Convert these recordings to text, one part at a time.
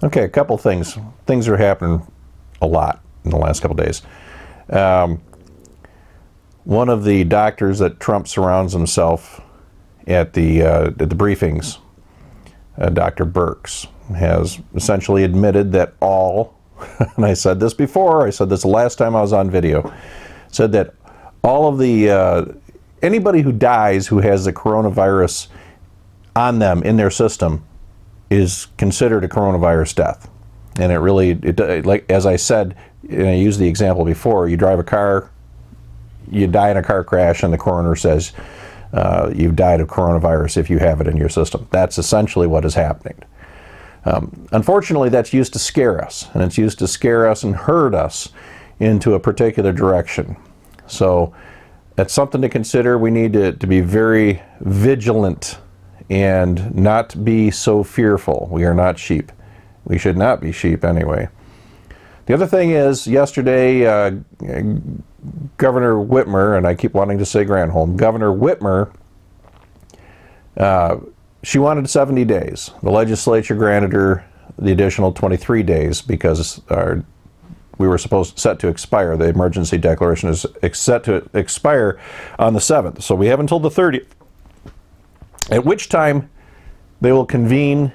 Okay, a couple things. Things are happening a lot in the last couple days. One of the doctors that Trump surrounds himself at the briefings, Dr. Birx, has essentially admitted that all, and I said this before, I said this the last time I was on video, said that all of the, anybody who dies who has the coronavirus on them, in their system, is considered a coronavirus death. And it really, like as I said, and I used the example before, you drive a car, you die in a car crash, and the coroner says you've died of coronavirus if you have it in your system. That's essentially what is happening. Unfortunately, that's used to scare us, and it's used to scare us and herd us into a particular direction. So that's something to consider. We need to be very vigilant and not be so fearful. We are not sheep. We should not be sheep anyway. The other thing is, yesterday, Governor Whitmer, and I keep wanting to say Granholm, Governor Whitmer, she wanted 70 days. The legislature granted her the additional 23 days because we were set to expire. The emergency declaration is set to expire on the 7th. So we have until the 30th, at which time they will convene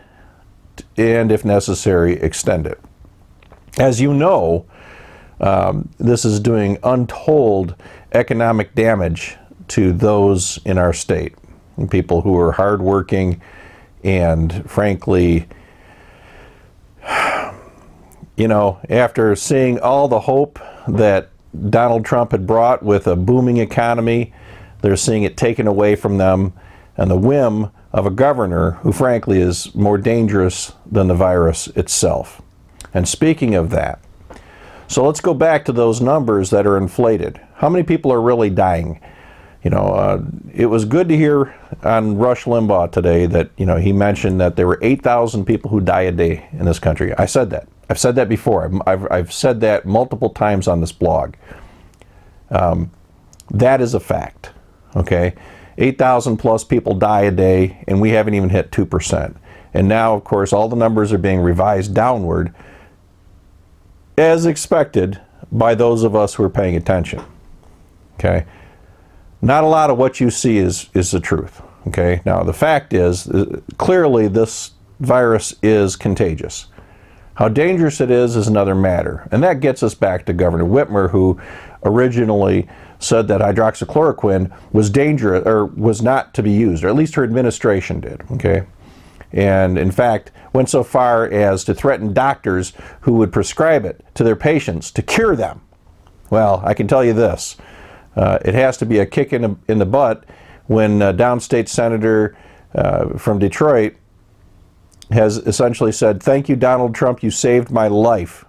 and, if necessary, extend it. As you know, this is doing untold economic damage to those in our state, people who are hardworking and, frankly, you know, after seeing all the hope that Donald Trump had brought with a booming economy, they're seeing it taken away from them, and the whim of a governor who, frankly, is more dangerous than the virus itself. And speaking of that, so let's go back to those numbers that are inflated. How many people are really dying? You know, it was good to hear on Rush Limbaugh today that, you know, he mentioned that there were 8,000 people who die a day in this country. I said that. I've said that before. I've said that multiple times on this blog. That is a fact, okay? 8,000 plus people die a day, and we haven't even hit 2%. And now, of course, all the numbers are being revised downward, as expected by those of us who are paying attention, okay? Not a lot of what you see is the truth, okay? Now, the fact is, clearly this virus is contagious. How dangerous it is another matter. And that gets us back to Governor Whitmer, who originally said that hydroxychloroquine was dangerous, or was not to be used, or at least her administration did, okay? And in fact, went so far as to threaten doctors who would prescribe it to their patients to cure them. Well, I can tell you this, it has to be a kick in the butt when a downstate senator from Detroit has essentially said, "Thank you, Donald Trump, you saved my life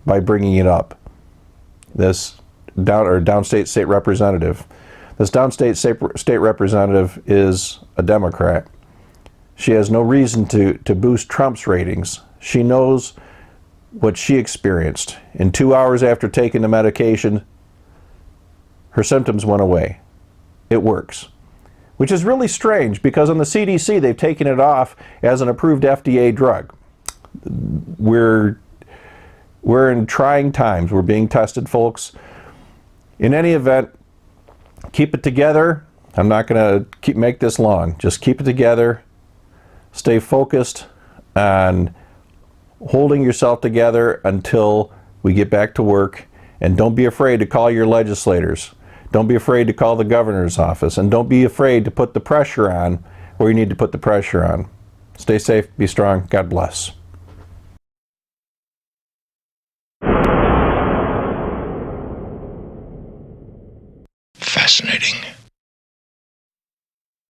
by bringing it up." This downstate state representative. This downstate state representative is a Democrat. She has no reason to boost Trump's ratings. She knows what she experienced. In 2 hours after taking the medication, her symptoms went away. It works. Which is really strange because on the CDC they've taken it off as an approved FDA drug. We're in trying times. We're being tested, folks. In any event, keep it together. I'm not going to make this long. Just keep it together. Stay focused on holding yourself together until we get back to work. And don't be afraid to call your legislators. Don't be afraid to call the governor's office. And don't be afraid to put the pressure on where you need to put the pressure on. Stay safe, be strong. God bless.